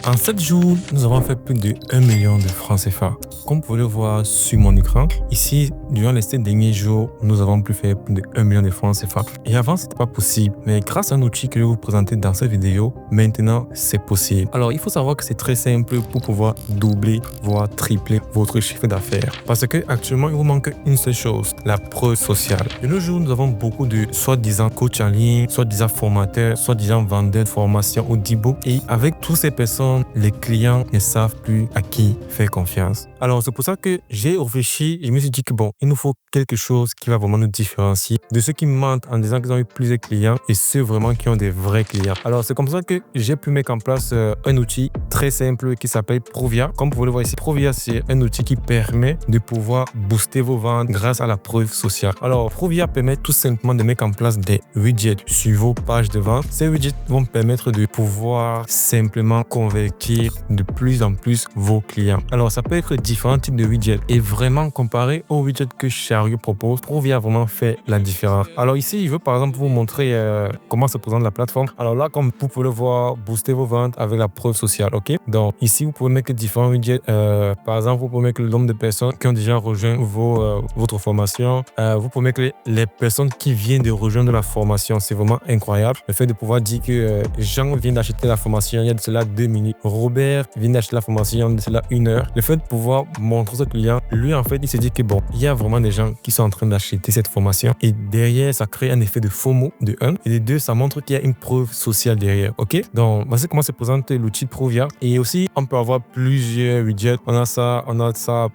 En 7 jours, nous avons fait plus de 1 million de francs CFA. Comme vous pouvez le voir sur mon écran, ici, durant les 7 derniers jours, nous avons pu faire plus de 1 million de francs CFA. Et avant, ce n'était pas possible. Mais grâce à un outil que je vais vous présenter dans cette vidéo, maintenant, c'est possible. Alors, il faut savoir que c'est très simple pour pouvoir doubler, voire tripler votre chiffre d'affaires. Parce que actuellement, il vous manque une seule chose, la preuve sociale. De nos jours, nous avons beaucoup de soi-disant coachs en ligne, soi-disant formateurs, soi-disant vendeurs de formation ou d'e-book. Et avec toutes ces personnes, les clients ne savent plus à qui faire confiance. Alors, c'est pour ça que j'ai réfléchi et je me suis dit que bon, il nous faut quelque chose qui va vraiment nous différencier de ceux qui mentent en disant qu'ils ont eu plusieurs clients et ceux vraiment qui ont des vrais clients. Alors, c'est comme ça que j'ai pu mettre en place un outil très simple qui s'appelle Provia. Comme vous pouvez le voir ici, Provia, c'est un outil qui permet de pouvoir booster vos ventes grâce à la preuve sociale. Alors, Provia permet tout simplement de mettre en place des widgets sur vos pages de vente. Ces widgets vont permettre de pouvoir simplement convertir de plus en plus vos clients. Alors, ça peut être différents types de widgets et vraiment comparé aux widgets que Chariot propose, Provia vraiment fait la différence. Alors ici, je veux par exemple vous montrer comment se présente la plateforme. Alors là, comme vous pouvez le voir, booster vos ventes avec la preuve sociale, ok? Donc ici, vous pouvez mettre différents widgets. Par exemple, vous pouvez mettre le nombre de personnes qui ont déjà rejoint votre formation. Vous pouvez mettre les personnes qui viennent de rejoindre la formation. C'est vraiment incroyable. Le fait de pouvoir dire que Jean vient d'acheter la formation il y a de cela 2 minutes. Robert vient d'acheter la formation il y a de cela 1 heure. Le fait de pouvoir montrer ce client, lui en fait, il se dit que bon, il y a vraiment des gens qui sont en train d'acheter cette formation et derrière, ça crée un effet de FOMO de 1 et de 2, ça montre qu'il y a une preuve sociale derrière, ok? Donc, voici comment se présente l'outil Provia et aussi, on peut avoir plusieurs widgets. On a ça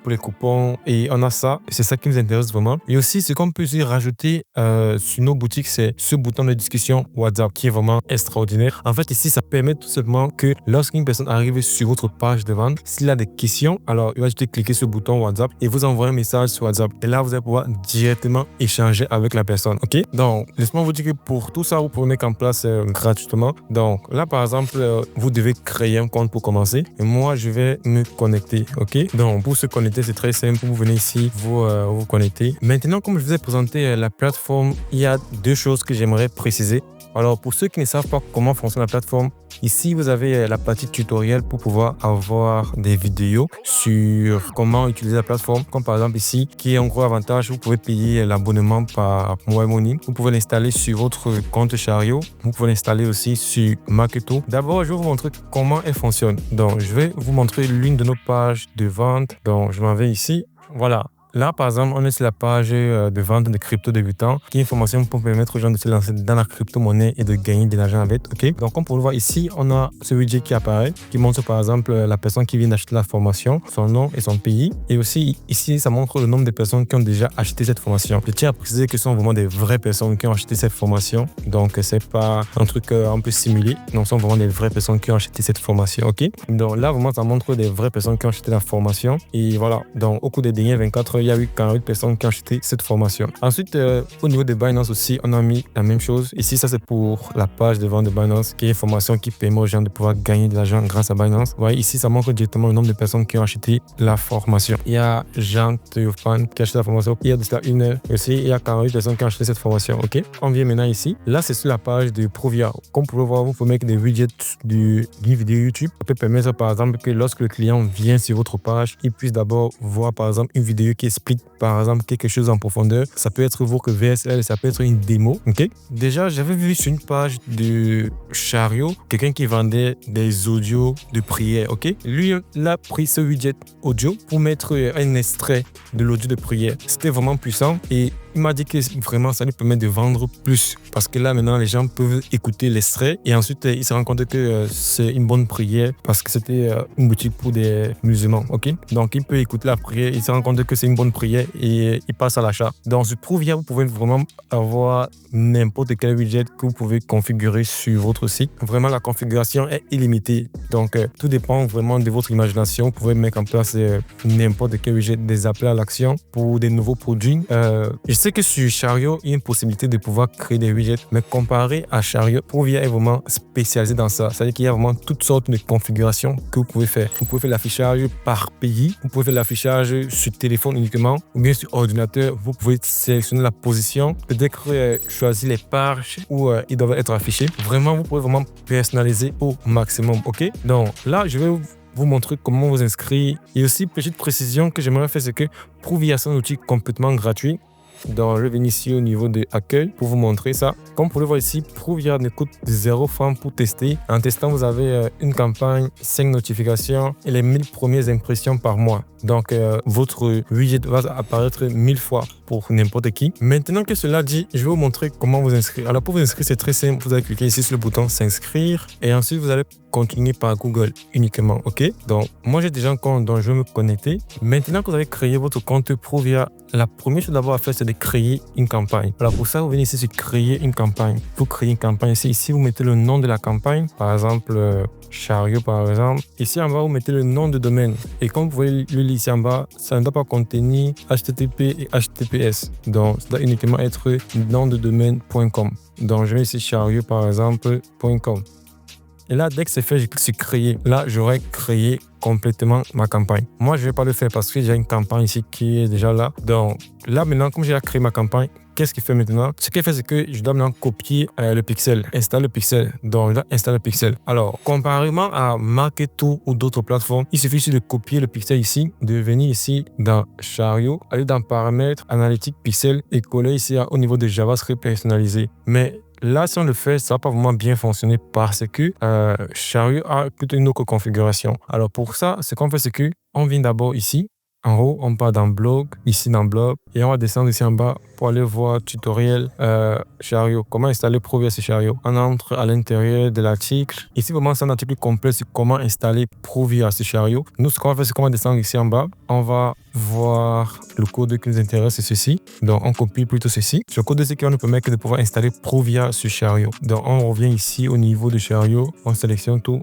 pour les coupons et on a ça. C'est ça qui nous intéresse vraiment. Et aussi, ce qu'on peut aussi rajouter sur nos boutiques, c'est ce bouton de discussion WhatsApp qui est vraiment extraordinaire. En fait, ici, ça permet tout simplement que lorsqu'une personne arrive sur votre page de vente, s'il a des questions, alors il va juste cliquer sur le bouton WhatsApp et vous envoyer un message sur WhatsApp. Et là, vous allez pouvoir directement échanger avec la personne. Ok? Donc, laisse-moi vous dire que pour tout ça, vous pouvez mettre en place gratuitement. Donc, là, par exemple, vous devez créer un compte pour commencer. Et moi, je vais me connecter. Ok? Donc, pour se connecter, c'est très simple. Vous venez ici, vous connectez. Maintenant, comme je vous ai présenté la plateforme, il y a 2 choses que j'aimerais préciser. Alors, pour ceux qui ne savent pas comment fonctionne la plateforme, ici, vous avez la partie tutoriel pour pouvoir avoir des vidéos sur comment utiliser la plateforme. Comme par exemple ici, qui est un gros avantage, vous pouvez payer l'abonnement par Money. Vous pouvez l'installer sur votre compte Chariot. Vous pouvez l'installer aussi sur Marketo. D'abord, je vais vous montrer comment elle fonctionne. Donc, je vais vous montrer l'une de nos pages de vente. Donc, je m'en vais ici. Voilà. Là, par exemple, on est sur la page de vente de crypto débutants, qui est une formation pour permettre aux gens de se lancer dans la crypto-monnaie et de gagner de l'argent avec. Ok. Donc, comme vous le voir ici, on a ce widget qui apparaît, qui montre par exemple la personne qui vient d'acheter la formation, son nom et son pays. Et aussi, ici, ça montre le nombre de personnes qui ont déjà acheté cette formation. Je tiens à préciser que ce sont vraiment des vraies personnes qui ont acheté cette formation. Donc, c'est pas un truc un peu simulé. Non, ce sont vraiment des vraies personnes qui ont acheté cette formation. Ok. Donc, là, vraiment, ça montre des vraies personnes qui ont acheté la formation. Et voilà. Donc, au cours des derniers 24 heures, il y a eu 48 personnes qui ont acheté cette formation. Ensuite, au niveau de Binance aussi, on a mis la même chose. Ici, ça c'est pour la page de vente de Binance, qui est une formation qui permet aux gens de pouvoir gagner de l'argent grâce à Binance. Vous voyez, ici, ça montre directement le nombre de personnes qui ont acheté la formation. Il y a Jean Théophane qui a acheté la formation. Il y a de cela 1 heure. Aussi, il y a 48 personnes qui ont acheté cette formation. Ok. On vient maintenant ici. Là, c'est sur la page de Provia. Comme vous pouvez voir, vous pouvez mettre des widgets d'une vidéo YouTube. Ça peut permettre, par exemple, que lorsque le client vient sur votre page, il puisse d'abord voir, par exemple, une vidéo qui explique par exemple quelque chose en profondeur. Ça peut être votre VSL, ça peut être une démo. Ok. Déjà, j'avais vu sur une page de Chariot quelqu'un qui vendait des audios de prière. Ok. Lui, il a pris ce widget audio pour mettre un extrait de l'audio de prière. C'était vraiment puissant et il m'a dit que vraiment ça lui permet de vendre plus parce que là maintenant les gens peuvent écouter l'extrait et ensuite il se rend compte que c'est une bonne prière parce que c'était une boutique pour des musulmans. Ok. Donc il peut écouter la prière, il se rend compte que c'est une bonne prière et il passe à l'achat. Dans ce Provia, vous pouvez vraiment avoir n'importe quel widget que vous pouvez configurer sur votre site. Vraiment, la configuration est illimitée. Donc, tout dépend vraiment de votre imagination. Vous pouvez mettre en place n'importe quel widget, des appels à l'action pour des nouveaux produits. Je sais que sur Chariot, il y a une possibilité de pouvoir créer des widgets, mais comparé à Chariot, Pruvia est vraiment spécialisé dans ça. C'est-à-dire qu'il y a vraiment toutes sortes de configurations que vous pouvez faire. Vous pouvez faire l'affichage par pays, vous pouvez faire l'affichage sur téléphone uniquement, ou bien sur ordinateur. Vous pouvez sélectionner la position, peut-être choisir les pages où ils doivent être affichés. Vraiment, vous pouvez vraiment personnaliser au maximum. OK? Donc là, je vais vous montrer comment vous inscrire. Et aussi, petite précision que j'aimerais faire, c'est que Pruvia, c'est un outil complètement gratuit. Donc, je vais venir ici au niveau de accueil pour vous montrer ça. Comme vous pouvez voir ici, Pruvia ne coûte 0 francs pour tester. En testant, vous avez une campagne, 5 notifications et les 1000 premières impressions par mois. Donc, votre widget va apparaître 1000 fois pour n'importe qui. Maintenant que cela dit, je vais vous montrer comment vous inscrire. Alors, pour vous inscrire, c'est très simple. Vous allez cliquer ici sur le bouton s'inscrire et ensuite, vous allez continuer par Google uniquement. OK? Donc, moi, j'ai déjà un compte, donc je vais me connecter. Maintenant que vous avez créé votre compte Pruvia, la première chose d'abord à faire, c'est de créer une campagne. Alors, pour ça, vous venez ici sur créer une campagne. Pour créer une campagne, ici, vous mettez le nom de la campagne. Par exemple, Chariot, par exemple. Ici en bas, vous mettez le nom de domaine. Et comme vous voyez le lien ici en bas, ça ne doit pas contenir HTTP et HTTPS. Donc, ça doit uniquement être nom de domaine.com. Donc, je vais ici Chariot, par exemple, .com. Et là, dès que c'est fait, je clique sur créer. Là, j'aurai créé complètement ma campagne. Moi, je ne vais pas le faire parce que j'ai une campagne ici qui est déjà là. Donc là, maintenant, comme j'ai créé ma campagne, qu'est-ce qu'il fait maintenant? Ce qu'il fait, c'est que je dois maintenant copier le pixel, installer le pixel. Donc, je dois installer le pixel. Alors, comparément à Marketo ou d'autres plateformes, il suffit juste de copier le pixel ici, de venir ici dans Chariot, aller dans paramètres, analytique pixel et coller ici au niveau de JavaScript personnalisé. Mais là, si on le fait, ça va pas vraiment bien fonctionner parce que Chariot a plutôt une autre configuration. Alors pour ça, ce qu'on fait, c'est que on vient d'abord ici. En haut, on part dans blog, ici dans blog, et on va descendre ici en bas pour aller voir tutoriel Chariot. Comment installer Pruvia sur Chariot. On entre à l'intérieur de l'article. Ici, vraiment, c'est un article complet sur comment installer Pruvia sur Chariot. Nous, ce qu'on va faire, c'est qu'on va descendre ici en bas. On va voir le code qui nous intéresse, c'est ceci. Donc, on copie plutôt ceci. Ce code, c'est qui va nous permettre de pouvoir installer Pruvia sur Chariot. Donc, on revient ici au niveau de Chariot. On sélectionne tout.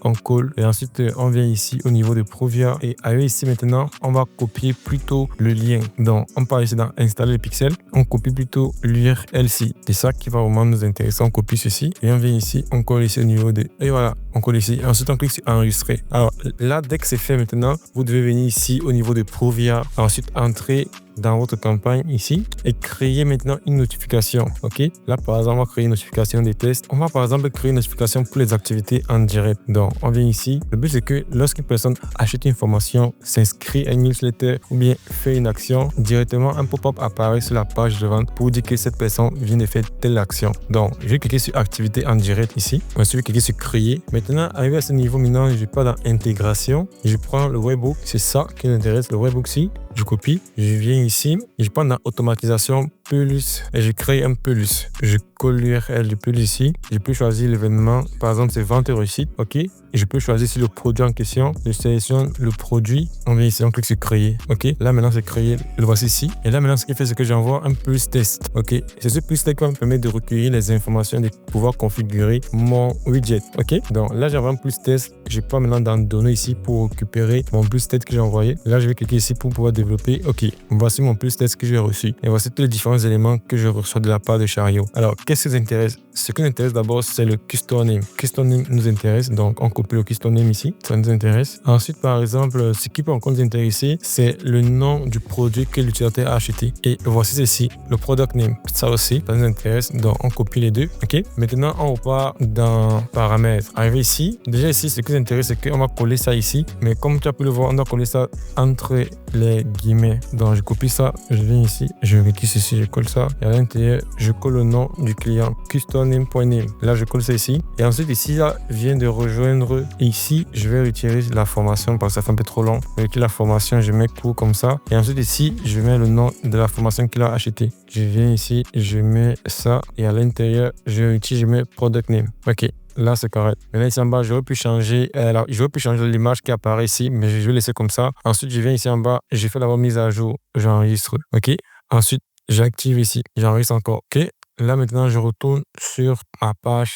On colle et ensuite on vient ici au niveau de Pruvia et arrivé ici maintenant on va copier plutôt le lien. Donc on part ici dans installer le pixel, on copie plutôt l'URL-ci. C'est ça qui va vraiment nous intéresser. On copie ceci et on vient ici, on colle ici au niveau de et voilà, on colle ici. Ensuite on clique sur enregistrer. Alors là dès que c'est fait maintenant, vous devez venir ici au niveau de Pruvia, ensuite entrer dans votre campagne ici et créer maintenant une notification. OK? Là, par exemple, on va créer une notification des tests. On va par exemple créer une notification pour les activités en direct. Donc, on vient ici. Le but, c'est que lorsqu'une personne achète une formation, s'inscrit à une newsletter ou bien fait une action, directement, un pop-up apparaît sur la page de vente pour dire que cette personne vient de faire telle action. Donc, je vais cliquer sur activité en direct ici. Ensuite, je vais cliquer sur créer. Maintenant, arrivé à ce niveau, maintenant, je pars dans intégration. Je prends le webhook. C'est ça qui m'intéresse, le webhook-ci. Je copie, je viens ici, je prends dans automatisation plus et je crée un plus. Je colle l'URL du plus ici. Je peux choisir l'événement, par exemple c'est vente réussite, OK? Et je peux choisir ici le produit en question. Je sélectionne le produit, on vient ici, on clique sur créer, OK? Là maintenant c'est créé, le voici ici. Et là maintenant ce qu'il fait c'est que j'envoie un plus test, OK? C'est ce plus test qui va me permettre de recueillir les informations, de pouvoir configurer mon widget, OK? Donc là j'envoie un plus test. Je peux maintenant dans données ici pour récupérer mon plus test que j'ai envoyé. Là je vais cliquer ici pour pouvoir développer. OK, voici mon plus test que j'ai reçu. Et voici tous les différents éléments que je reçois de la part de Chariot. Alors, qu'est-ce qui nous intéresse? Ce qui nous intéresse d'abord, c'est le custom name. Custom name nous intéresse, donc on copie le custom name ici. Ça nous intéresse. Ensuite, par exemple, ce qui peut encore nous intéresser, c'est le nom du produit que l'utilisateur a acheté. Et voici ceci, le product name. Ça aussi, ça nous intéresse. Donc, on copie les deux. OK. Maintenant, on repart dans paramètres. Arrivé ici, déjà ici, ce qui nous intéresse, c'est qu'on va coller ça ici. Mais comme tu as pu le voir, on doit coller ça entre les guillemets. Donc, je copie ça, je viens ici, je clique ici, je colle ça. Et à l'intérieur, je colle le nom du client, customname.name. Là, je colle ça ici. Et ensuite, ici, là, vient de rejoindre. Ici, je vais retirer la formation parce que ça fait un peu trop long. Je retire la formation, je mets court comme ça. Et ensuite, ici, je mets le nom de la formation qu'il a acheté. Je viens ici, je mets ça. Et à l'intérieur, je mets product name. OK. Là, c'est correct. Maintenant, ici en bas, j'aurais pu changer l'image qui apparaît ici, mais je vais laisser comme ça. Ensuite, je viens ici en bas, j'ai fait la remise à jour, j'enregistre. OK. Ensuite, j'active ici, j'enregistre encore. OK. Là, maintenant, je retourne sur ma page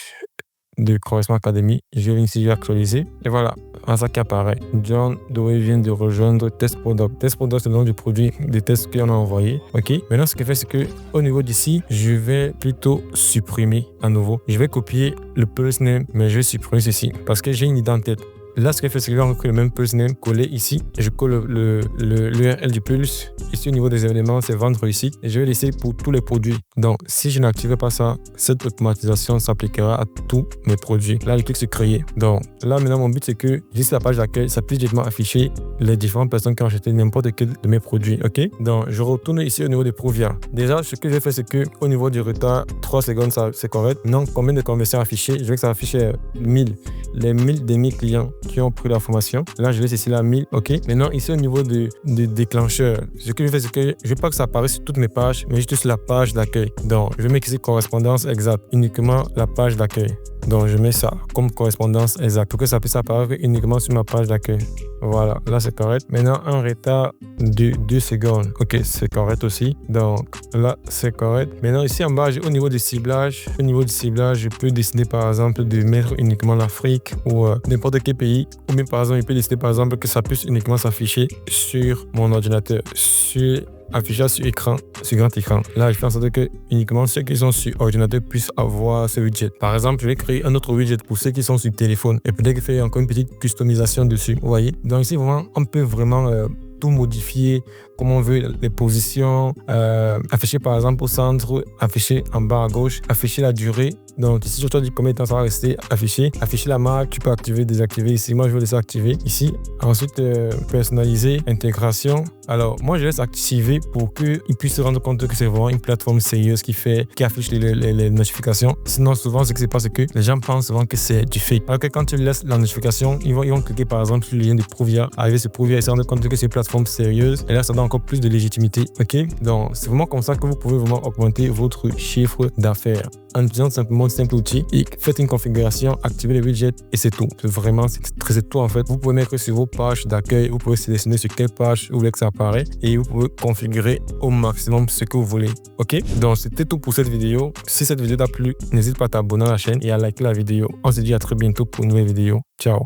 de Croissant Academy. Je viens ici, je vais actualiser. Et voilà. ça qui apparaît. John Doe vient de rejoindre Test Product. Test Product, c'est le nom du produit, des tests qu'on a envoyé. OK? Maintenant, ce qu'il fait, c'est que au niveau d'ici, je vais plutôt supprimer à nouveau. Je vais copier le Pulse Name, mais je vais supprimer ceci parce que j'ai une idée en tête. Là, ce qu'il fait, c'est que je vais recréer le même Pulse Name collé ici. Je colle l'URL du Pulse. Ici, au niveau des événements, c'est vendre ici. Et je vais laisser pour tous les produits. Donc, si je n'active pas ça, cette automatisation s'appliquera à tous mes produits. Là, je clique sur créer. Donc, là, maintenant, mon but, c'est que juste la page d'accueil, ça puisse directement afficher les différentes personnes qui ont acheté n'importe quel de mes produits. OK? Donc, je retourne ici au niveau des Provia. Déjà, ce que j'ai fait, c'est que au niveau du retard, 3 secondes, ça, c'est correct. Non, combien de conversions affichées? Je veux que ça affiche 1000. Les 1000 des 1000 clients qui ont pris la formation. Là, je laisse ici la 1000. OK. Maintenant, ici, au niveau de déclencheur, ce que je fais, c'est que je ne veux pas que ça apparaisse sur toutes mes pages, mais juste sur la page d'accueil. Donc, je vais mettre ici correspondance exacte. Uniquement la page d'accueil. Donc, je mets ça comme correspondance exacte pour que ça puisse apparaître uniquement sur ma page d'accueil. Voilà, là, c'est correct. Maintenant, un retard de 2 secondes. OK, c'est correct aussi. Donc, là, c'est correct. Maintenant, ici en bas, au niveau du ciblage, je peux décider, par exemple, de mettre uniquement l'Afrique ou n'importe quel pays. Ou même, par exemple, je peux décider, par exemple, que ça puisse uniquement s'afficher sur mon ordinateur, affichage sur écran, sur grand écran. Là, je fais en sorte que uniquement ceux qui sont sur ordinateur puissent avoir ce widget. Par exemple, je vais créer un autre widget pour ceux qui sont sur téléphone et peut-être faire encore une petite customisation dessus. Vous voyez? Donc ici, vraiment, on peut vraiment tout modifier comme on veut, les positions, afficher par exemple au centre, afficher en bas à gauche, afficher la durée. Donc ici, je te dis combien de temps ça va rester affiché. Afficher la marque, tu peux activer, désactiver. Ici, moi, je vais laisser activer. Ici, ensuite, personnaliser, intégration. Alors, moi, je laisse activer pour qu'ils puissent se rendre compte que c'est vraiment une plateforme sérieuse qui affiche les notifications. Sinon, souvent, ce qui se passe, c'est que les gens pensent souvent que c'est du fake. Alors que quand tu laisses la notification, ils vont cliquer par exemple sur le lien de Provia. Arriver sur Provia et se rendre compte que c'est une plateforme sérieuse. Et là, ça donne encore plus de légitimité. OK? Donc, c'est vraiment comme ça que vous pouvez vraiment augmenter votre chiffre d'affaires. En utilisant simplement un simple outil, et faites une configuration, activez les widgets et c'est tout. C'est tout en fait. Vous pouvez mettre sur vos pages d'accueil, vous pouvez sélectionner sur quelle page vous voulez que ça apparaisse et vous pouvez configurer au maximum ce que vous voulez. OK? Donc, c'était tout pour cette vidéo. Si cette vidéo t'a plu, n'hésite pas à t'abonner à la chaîne et à liker la vidéo. On se dit à très bientôt pour une nouvelle vidéo. Ciao!